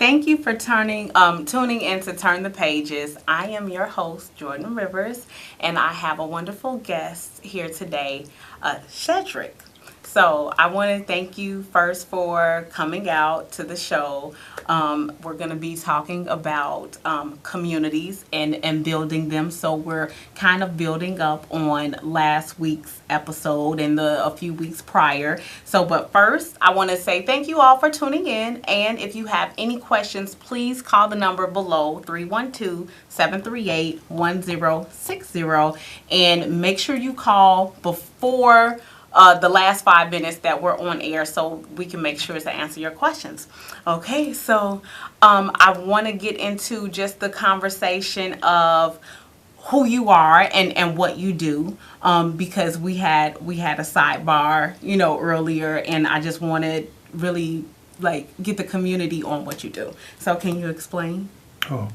Thank you for tuning in to Turn the Pages. I am your host, Jordan Rivers, and I have a wonderful guest here today, Shedrick. So I want to thank you first for coming out to the show. We're going to be talking about communities and building them. So we're kind of building up on last week's episode and a few weeks prior. So, but first, I want to say thank you all for tuning in. And if you have any questions, please call the number below 312-738-1060. And make sure you call before the last 5 minutes that we're on air so we can make sure to answer your questions. Okay, so I want to get into just the conversation of who you are and what you do, because we had a sidebar, earlier, and I just wanted really like get the community on what you do. So can you explain? Oh,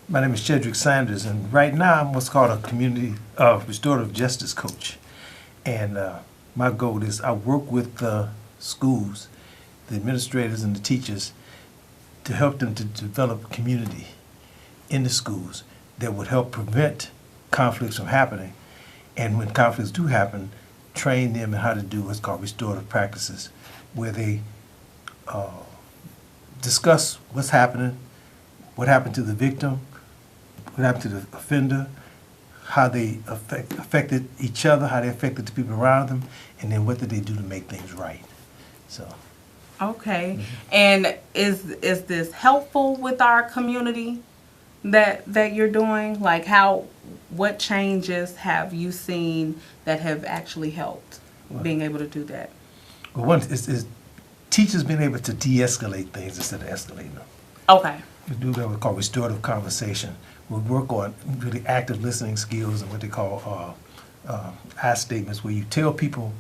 my name is Shedrick Sanders, and right now I'm what's called a community restorative justice coach. And my goal is I work with the schools, the administrators and the teachers to help them to develop community in the schools that would help prevent conflicts from happening. And when conflicts do happen, train them in how to do what's called restorative practices, where they discuss what's happening, what happened to the victim, what happened to the offender, how they affected each other, how they affected the people around them, and then what did they do to make things right. So. Okay. Mm-hmm. And is this helpful with our community that you're doing? Like what changes have you seen that have actually helped being able to do that? Well, one is teachers being able to de-escalate things instead of escalating them. Okay. We do what we call restorative conversation. We work on really active listening skills and what they call I statements, where you tell people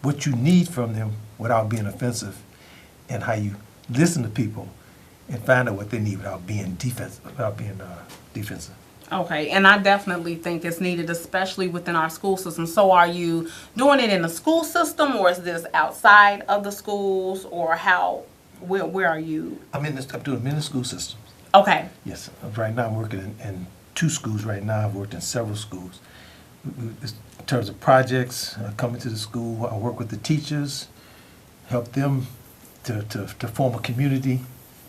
what you need from them without being offensive, and how you listen to people and find out what they need without being defensive. Okay, and I definitely think it's needed, especially within our school system. So are you doing it in the school system, or is this outside of the schools, or where are you? I'm doing them in the school system. Okay. Yes. Right now I'm working in 2 schools right now. I've worked in several schools. In terms of projects, coming to the school, I work with the teachers, help them to form a community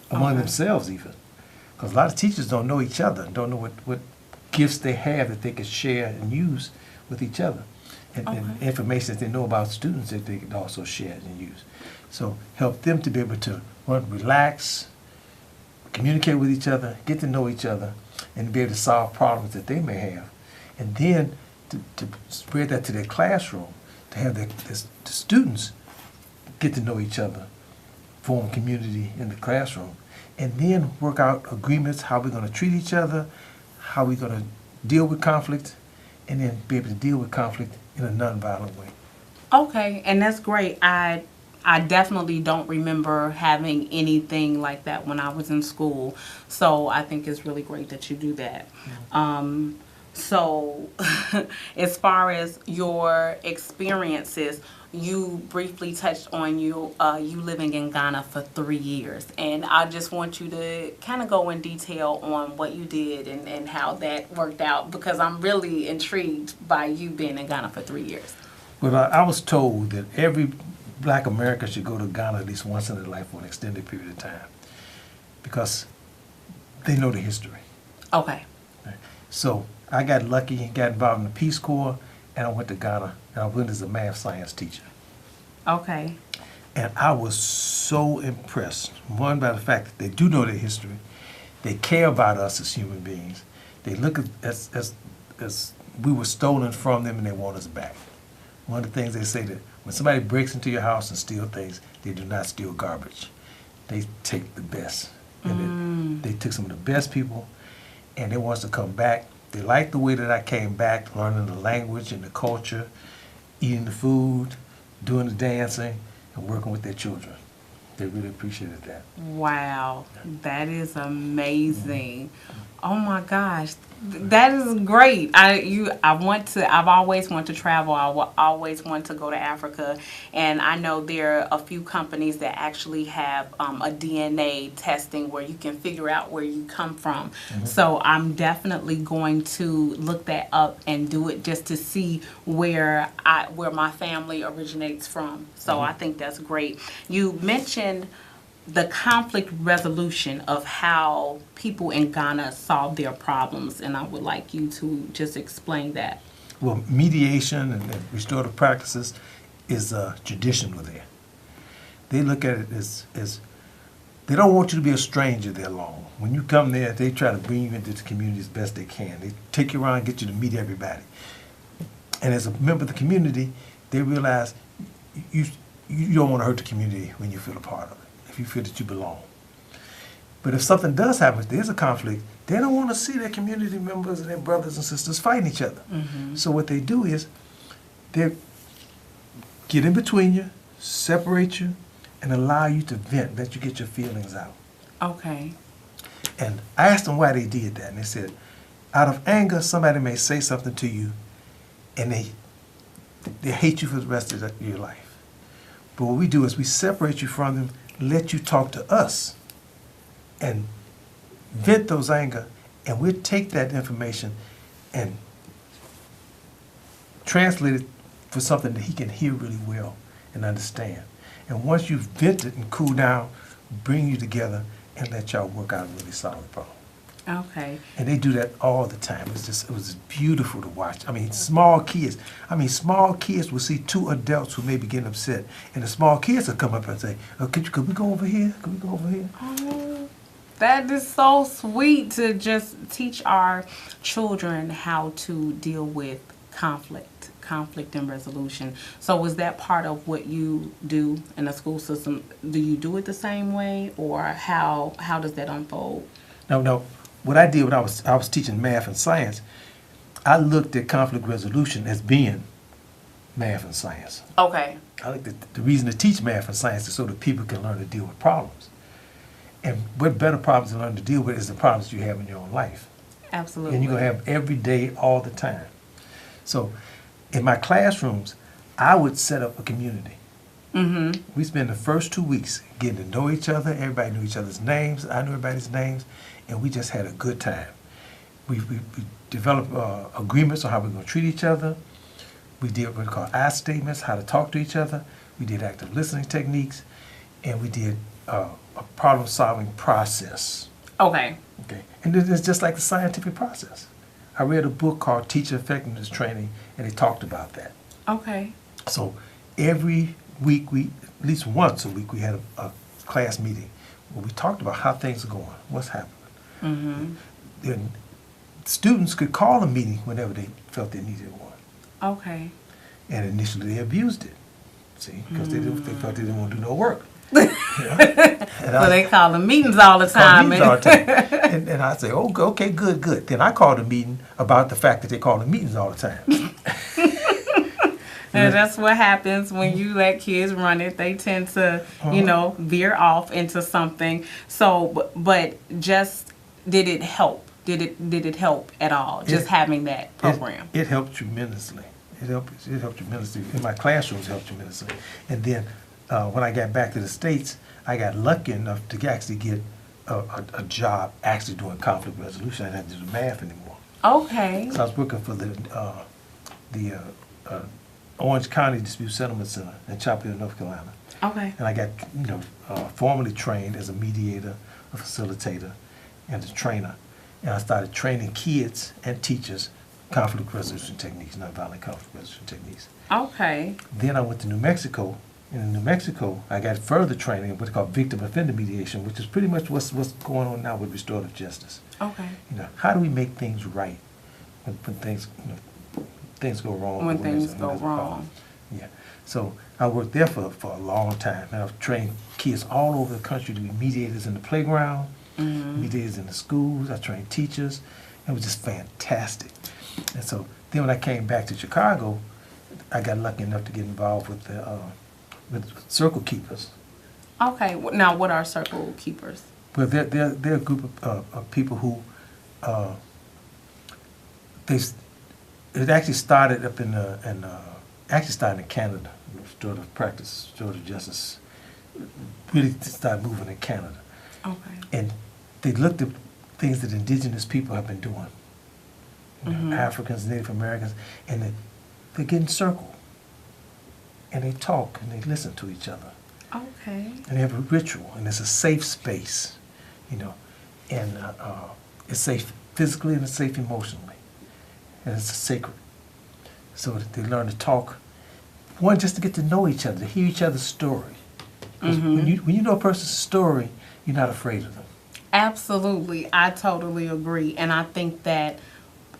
among themselves even. Because a lot of teachers don't know each other, don't know what gifts they have that they can share and use with each other. And information that they know about students that they can also share and use. So help them to be able to relax, communicate with each other, get to know each other, and be able to solve problems that they may have. And then to spread that to their classroom, to have the students get to know each other, form community in the classroom, and then work out agreements, how we're going to treat each other, how we're going to deal with conflict, and then be able to deal with conflict in a nonviolent way. Okay, and that's great. I definitely don't remember having anything like that when I was in school. So I think it's really great that you do that. Mm-hmm. So as far as your experiences, you briefly touched on you living in Ghana for 3 years. And I just want you to kind of go in detail on what you did and how that worked out, because I'm really intrigued by you being in Ghana for 3 years. Well, I was told that every Black American should go to Ghana at least once in their life for an extended period of time, because they know the history. Okay. So I got lucky and got involved in the Peace Corps, and I went to Ghana, and I went as a math science teacher. Okay. And I was so impressed, one, by the fact that they do know their history, they care about us as human beings, they look at us as we were stolen from them and they want us back. One of the things they say, that when somebody breaks into your house and steals things, they do not steal garbage. They take the best. And they took some of the best people, and they want us to come back. They like the way that I came back, learning the language and the culture, eating the food, doing the dancing, and working with their children. They really appreciated that. Wow, that is amazing. Oh my gosh, that is great. I've always wanted to travel. Always want to go to Africa, and I know there are a few companies that actually have a DNA testing where you can figure out where you come from. So I'm definitely going to look that up and do it just to see where my family originates from. So I think that's great. You mentioned the conflict resolution of how people in Ghana solve their problems, and I would like you to just explain that. Well, mediation and restorative practices is traditional there. They look at it as they don't want you to be a stranger there long. When you come there, they try to bring you into the community as best they can. They take you around, get you to meet everybody. And as a member of the community, they realize you don't want to hurt the community when you feel a part of it, if you feel that you belong. But if something does happen, if there's a conflict, they don't want to see their community members and their brothers and sisters fighting each other. So what they do is they get in between you, separate you, and allow you to vent, let you get your feelings out. Okay. And I asked them why they did that, and they said, out of anger, somebody may say something to you, and they hate you for the rest of your life. But what we do is we separate you from them, let you talk to us, and vent those anger, and we'll take that information and translate it for something that he can hear really well and understand. And once you've vented and cooled down, bring you together and let y'all work out a really solid problem. Okay. And they do that all the time. It was beautiful to watch. I mean, small kids will see two adults who may be getting upset, and the small kids will come up and say, oh, could we go over here? Could we go over here? Oh, that is so sweet to just teach our children how to deal with conflict and resolution. So was that part of what you do in the school system? Do you do it the same way, or how does that unfold? No. What I did when I was teaching math and science, I looked at conflict resolution as being math and science. Okay. I looked at the reason to teach math and science is so that people can learn to deal with problems. And what better problems to learn to deal with is the problems you have in your own life. Absolutely. And you're going to have every day, all the time. So in my classrooms, I would set up a community. We spent the first 2 weeks getting to know each other. Everybody knew each other's names. I knew everybody's names. And we just had a good time. We developed agreements on how we're going to treat each other. We did what we call I statements, how to talk to each other. We did active listening techniques. And we did a problem-solving process. Okay. And it's just like the scientific process. I read a book called Teacher Effectiveness Training, and they talked about that. Okay. So every week, at least once a week, we had a class meeting where we talked about how things are going, what's happening. Then students could call a meeting whenever they felt they needed one. Okay. And initially they abused it, see, because they felt they didn't want to do no work. So they call them meetings all the time. And I say, oh, okay, good. Then I called a meeting about the fact that they call the meetings all the time. And that's what happens when you let kids run it. They tend to, veer off into something. So, but just, did it help? Did it help at all? Just having that program? It helped tremendously. It helped tremendously. In my classrooms, it helped tremendously. And then when I got back to the States, I got lucky enough to actually get a job actually doing conflict resolution. I didn't have to do math anymore. Okay. So I was working for the Orange County Dispute Settlement Center in Chapel Hill, North Carolina. Okay. And I got formally trained as a mediator, a facilitator, and a trainer. And I started training kids and teachers conflict resolution techniques, nonviolent conflict resolution techniques. Okay. Then I went to New Mexico. And in New Mexico, I got further training in what's called victim offender mediation, which is pretty much what's going on now with restorative justice. Okay. How do we make things right when things go wrong? When things go wrong. Yeah. So I worked there for a long time. And I've trained kids all over the country to be mediators in the playground, mediators in the schools. I trained teachers. It was just fantastic. And so then when I came back to Chicago, I got lucky enough to get involved with the with circle keepers. Okay. Now, what are circle keepers? Well, they're a group of people who uh, they s- it actually started up actually started in Canada. Restorative practice, restorative justice really started moving in Canada, Okay. and they looked at things that indigenous people have been doing, Africans, Native Americans, and they get in circle and they talk and they listen to each other. Okay. And they have a ritual, and it's a safe space, and it's safe physically and it's safe emotionally, and it's sacred. So that they learn to talk, one, just to get to know each other, to hear each other's story. 'Cause when you know a person's story, you're not afraid of them. Absolutely. I totally agree. And I think that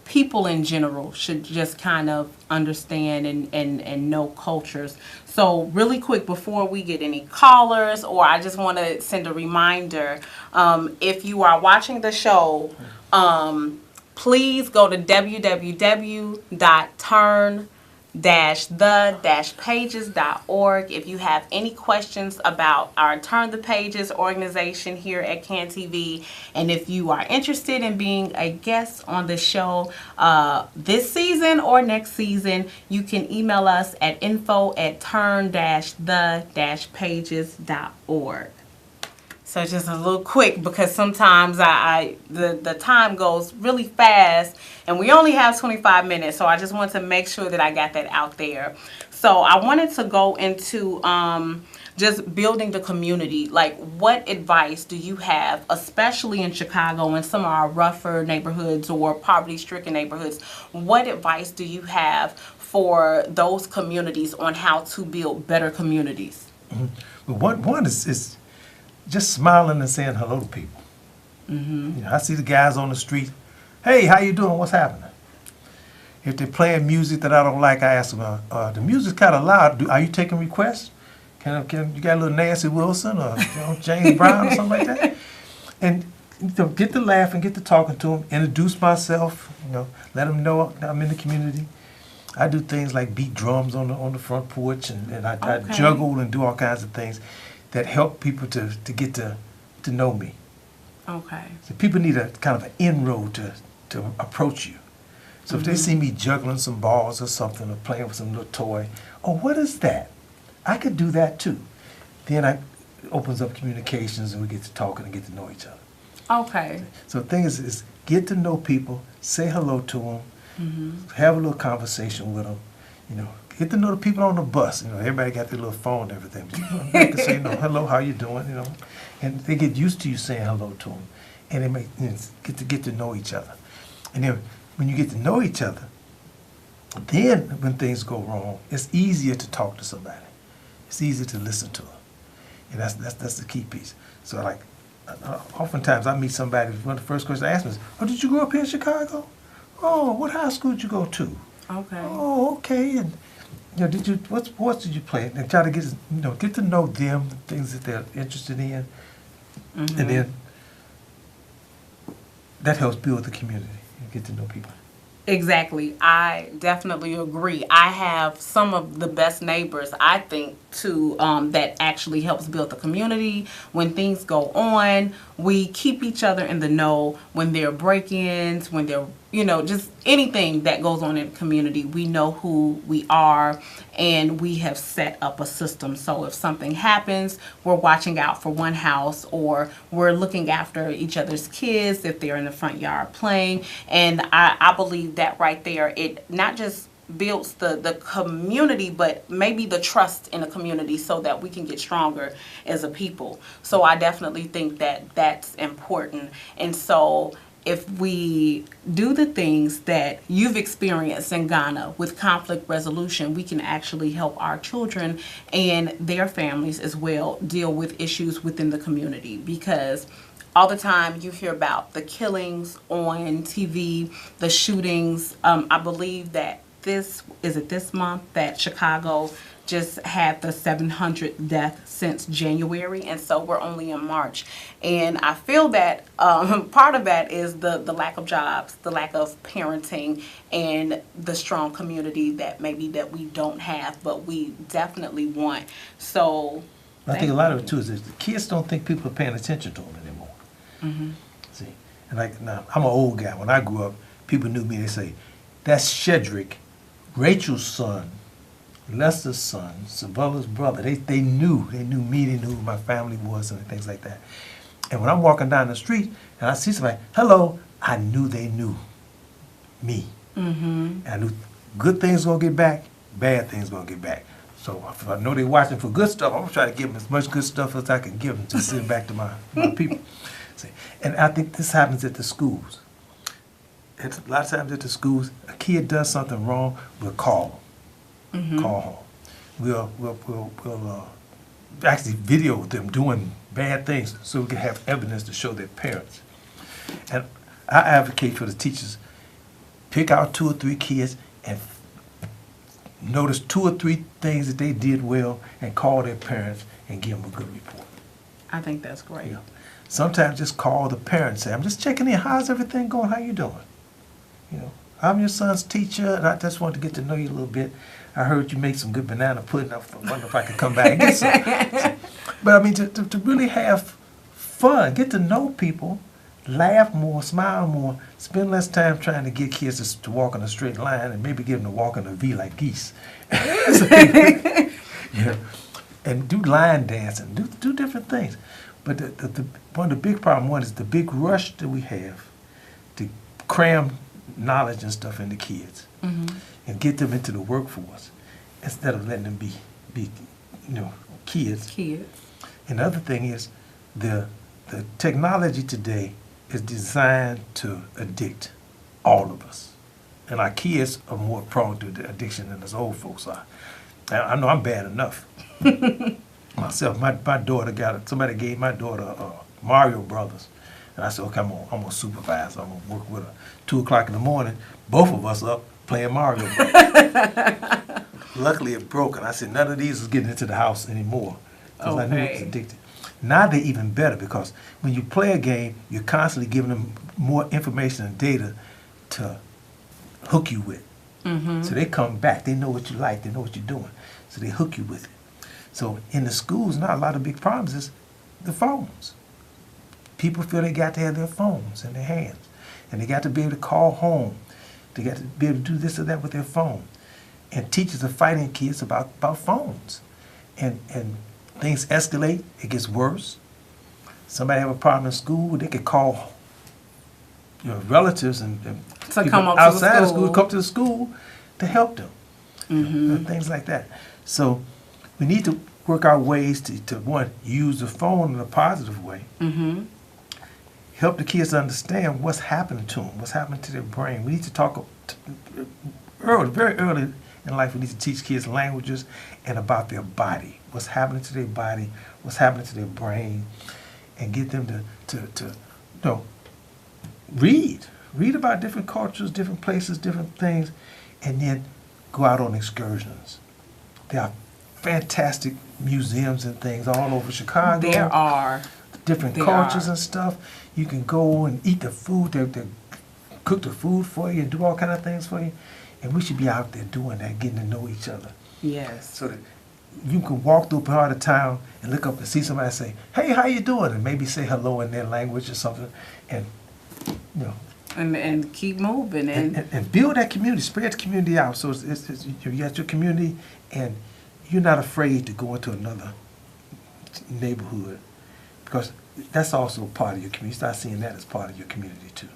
people in general should just kind of understand and know cultures. So really quick before we get any callers, or I just want to send a reminder, if you are watching the show, please go to www.turn-the-pages.org if you have any questions about our Turn the Pages organization here at CAN TV. And if you are interested in being a guest on the show this season or next season, you can email us at info@turn-the-pages.org. So just a little quick, because sometimes the time goes really fast and we only have 25 minutes. So I just want to make sure that I got that out there. So I wanted to go into just building the community. Like, what advice do you have, especially in Chicago and some of our rougher neighborhoods or poverty-stricken neighborhoods? What advice do you have for those communities on how to build better communities? But one is just smiling and saying hello to people. I see the guys on the street. Hey, how you doing? What's happening? If they're playing music that I don't like, I ask them, the music's kind of loud. Are you taking requests? Can you got a little Nancy Wilson or James Brown or something like that? And get to laughing, get to talking to them, introduce myself. Let them know I'm in the community. I do things like beat drums on the front porch, and I Okay. juggle and do all kinds of things that help people to get to know me. Okay. So people need a kind of an inroad to approach you. So if they see me juggling some balls or something or playing with some little toy, oh, what is that? I could do that too. Then it opens up communications and we get to talking and get to know each other. Okay. So the thing is get to know people, say hello to them, have a little conversation with them, get to know the people on the bus. Everybody got their little phone and everything. They can say, hello, how you doing? And they get used to you saying hello to them, and they may get to know each other. And then when you get to know each other, then when things go wrong, it's easier to talk to somebody. It's easier to listen to them, and that's the key piece. So oftentimes I meet somebody. One of the first questions I ask them is, "Oh, did you grow up here in Chicago? Oh, what high school did you go to? Okay. Oh, okay. And what sports did you play?" And try to get to know them, the things that they're interested in, and then that helps build the community and get to know people. Exactly. I definitely agree. I have some of the best neighbors, I think, too, that actually helps build the community. When things go on, we keep each other in the know. When there are break-ins, when there, just anything that goes on in the community, we know who we are, and we have set up a system. So if something happens, we're watching out for one house, or we're looking after each other's kids if they're in the front yard playing. And I believe that right there, it not just builds the community, but maybe the trust in the community so that we can get stronger as a people. So I definitely think that that's important. And so if we do the things that you've experienced in Ghana with conflict resolution, we can actually help our children and their families as well deal with issues within the community. Because all the time you hear about the killings on TV, the shootings. I believe that this month that Chicago just had the 700th death since January, and so we're only in March. And I feel that part of that is the lack of jobs, the lack of parenting, and the strong community that we don't have, but we definitely want. So I think a lot of it too is that the kids don't think people are paying attention to them anymore. Mm-hmm. See, and like now, I'm an old guy. When I grew up, people knew me. They say, "That's Shedrick, Rachel's son, Lester's son, Sabella's brother." They knew me. They knew who my family was and things like that. And when I'm walking down the street and I see somebody, hello, I knew they knew me. Mm-hmm. I knew good things gonna get back, bad things gonna get back. So if I know they're watching for good stuff, I'm gonna try to give them as much good stuff as I can give them to send back to my people. See, and I think this happens at the schools. It's a lot of times at the schools, a kid does something wrong, we'll call them. Mm-hmm. Call home. We'll actually video them doing bad things so we can have evidence to show their parents. And I advocate for the teachers, pick out 2 or 3 kids and notice 2 or 3 things that they did well and call their parents and give them a good report. I think that's great. You know, sometimes just call the parents, say, I'm just checking in, how's everything going, how you doing? You know, I'm your son's teacher and I just want to get to know you a little bit. I heard you make some good banana pudding. I wonder if I could come back and get some. But I mean, to really have fun, get to know people, laugh more, smile more, spend less time trying to get kids to walk in a straight line and maybe get them to walk in a V like geese. Yeah. And do line dancing, do different things. But one of the big problems is the big rush that we have to cram knowledge and stuff into kids. Mm-hmm. And get them into the workforce instead of letting them be kids. And the other thing is the technology today is designed to addict all of us. And our kids are more prone to the addiction than us old folks are. Now, I know I'm bad enough. Myself, my daughter somebody gave my daughter Mario Brothers. And I said, okay, I'm gonna supervise. I'm gonna work with her. 2 o'clock in the morning, both of us up playing Mario. Luckily it broke, and I said none of these is getting into the house anymore because I knew it was addicted. Now they're even better because when you play a game, you're constantly giving them more information and data to hook you with. Mm-hmm. So they come back. They know what you like. They know what you're doing. So they hook you with it. So in the schools now, a lot of big problems is the phones. People feel they got to have their phones in their hands, and they got to be able to call home. They got to be able to do this or that with their phone. And teachers are fighting kids about phones. And things escalate. It gets worse. Somebody have a problem in school, they could call relatives and to people come up outside to the of school come to the school to help them. Mm-hmm. And things like that. So we need to work out ways to one, use the phone in a positive way. Mm-hmm. Help the kids understand what's happening to them, what's happening to their brain. We need to talk very early in life. We need to teach kids languages and about their body, what's happening to their body, what's happening to their brain, and get them to read about different cultures, different places, different things, and then go out on excursions. There are fantastic museums and things all over Chicago. There are. Different cultures and stuff. You can go and eat the food. They cook the food for you and do all kind of things for you. And we should be out there doing that, getting to know each other. Yes. So that you can walk through a part of town and look up and see somebody and say, hey, how you doing? And maybe say hello in their language or something. And, And keep moving. And build that community. Spread the community out. So it's you got your community and you're not afraid to go into another neighborhood. Because that's also part of your community. You start seeing that as part of your community too.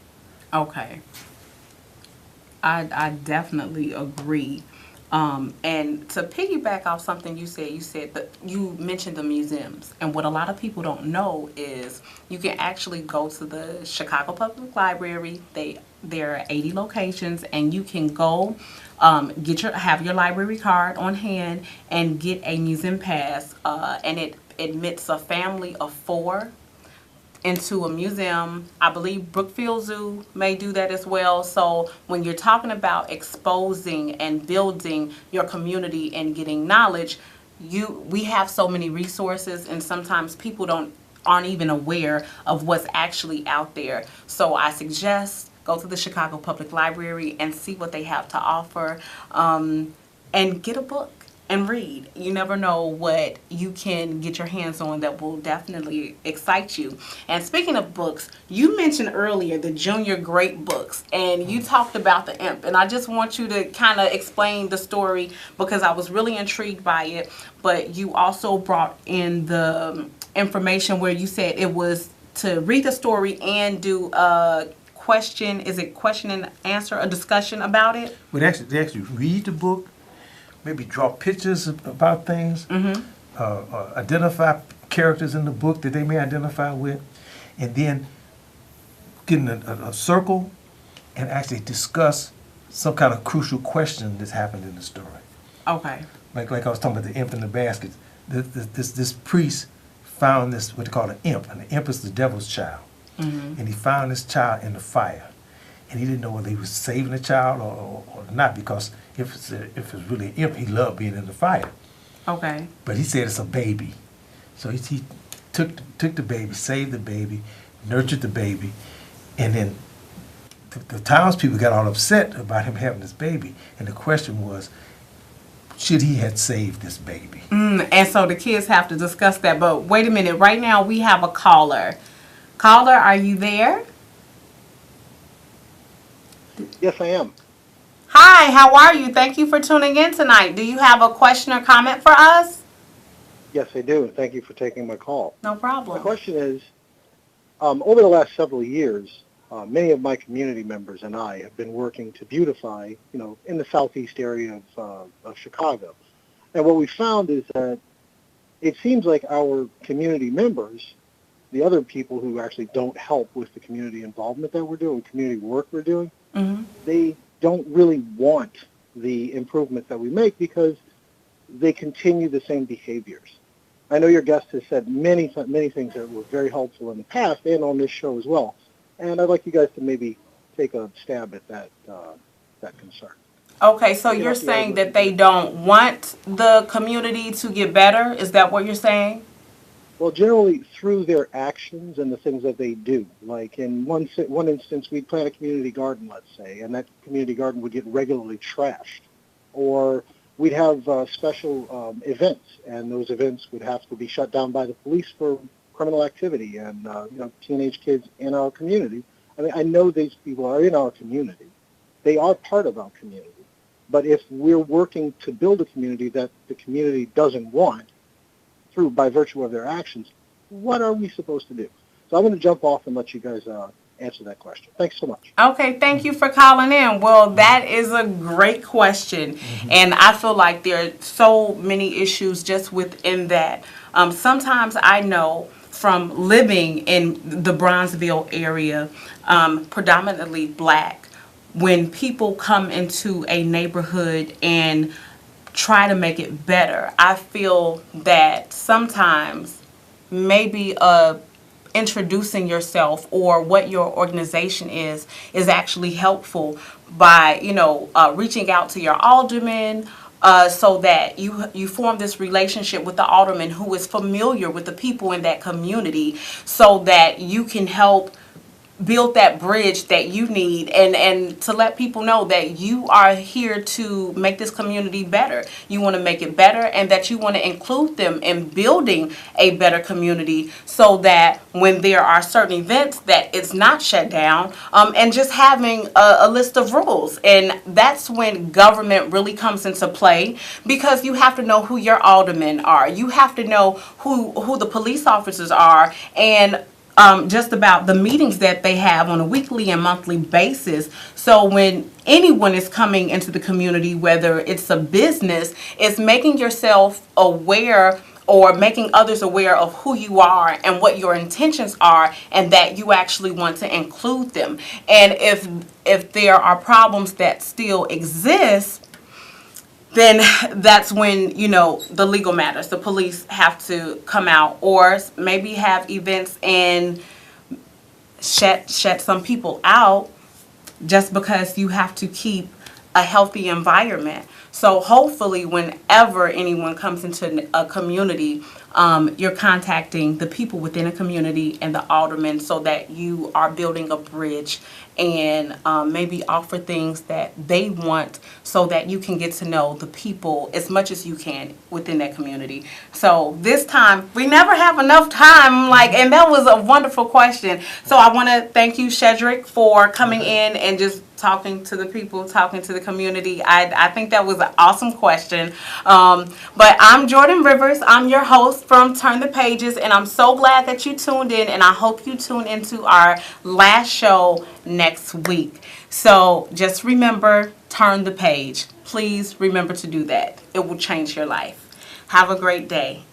Okay. I definitely agree. And to piggyback off something you said that you mentioned the museums. And what a lot of people don't know is you can actually go to the Chicago Public Library. There are 80 locations, and you can go have your library card on hand and get a museum pass. And it admits a family of 4 into a museum. I believe Brookfield Zoo may do that as well. So when you're talking about exposing and building your community and getting knowledge, we have so many resources, and sometimes people aren't even aware of what's actually out there. So I suggest go to the Chicago Public Library and see what they have to offer, and get a book. and read. You never know what you can get your hands on that will definitely excite you. And speaking of books, you mentioned earlier the junior great books, and you talked about the imp. And I just want you to kind of explain the story because I was really intrigued by it. But you also brought in the information where you said it was to read the story and do a question. Is it question and answer, a discussion about it? But they actually read the book, maybe draw pictures about things, identify characters in the book that they may identify with, and then get in a circle and actually discuss some kind of crucial question that's happened in the story. Okay. Like I was talking about the imp in the basket. This priest found this, what they call an imp, and the imp is the devil's child. And he found this child in the fire. And he didn't know whether he was saving the child or not, because if it's really an imp, he loved being in the fire. Okay. But he said it's a baby. So he took the baby, saved the baby, nurtured the baby, and then the townspeople got all upset about him having this baby. And the question was, should he have saved this baby? And so the kids have to discuss that. But wait a minute. Right now we have a caller. Caller, are you there? Yes, I am. Hi, how are you? Thank you for tuning in tonight. Do you have a question or comment for us? Yes, I do. Thank you for taking my call. No My problem. question is, over the last several years, many of my community members and I have been working to beautify, in the southeast area of Chicago. And what we found is that it seems like our community members, the other people who actually don't help with the community involvement that we're doing, community work we're doing, they don't really want the improvement that we make because they continue the same behaviors. I know your guest has said many things that were very helpful in the past and on this show as well. And I'd like you guys to maybe take a stab at that concern. Okay, so you're saying that they don't want the community to get better? Is that what you're saying? Well, generally through their actions and the things that they do. Like in one instance, we'd plant a community garden, let's say, and that community garden would get regularly trashed. Or we'd have special events, and those events would have to be shut down by the police for criminal activity and teenage kids in our community. I mean, I know these people are in our community. They are part of our community. But if we're working to build a community that the community doesn't want, by virtue of their actions, what are we supposed to do? So I'm going to jump off and let you guys answer that question. Thanks so much. Okay, thank you for calling in. Well, that is a great question. And I feel like there are so many issues just within that. Sometimes I know from living in the Bronzeville area, predominantly black, when people come into a neighborhood and try to make it better, I feel that sometimes maybe introducing yourself or what your organization is actually helpful by reaching out to your alderman, so that you form this relationship with the alderman who is familiar with the people in that community, so that you can help build that bridge that you need, and to let people know that you are here to make this community better. You want to make it better, and that you want to include them in building a better community, so that when there are certain events that it's not shut down, and just having a list of rules. And that's when government really comes into play, because you have to know who your aldermen are. You have to know who the police officers are, and just about the meetings that they have on a weekly and monthly basis. So when anyone is coming into the community, whether it's a business, it's making yourself aware or making others aware of who you are and what your intentions are, and that you actually want to include them. And if there are problems that still exist, then that's when, the legal matters. The police have to come out, or maybe have events and shut some people out, just because you have to keep a healthy environment. So hopefully whenever anyone comes into a community, you're contacting the people within a community and the aldermen so that you are building a bridge and maybe offer things that they want so that you can get to know the people as much as you can within that community. So this time, we never have enough time, and that was a wonderful question. So I want to thank you, Shedrick, for coming in and just talking to the people, talking to the community. I think that was an awesome question. But I'm Jordan Rivers. I'm your host from Turn the Pages, and I'm so glad that you tuned in, and I hope you tune into our last show next week. So just remember, turn the page. Please remember to do that. It will change your life. Have a great day.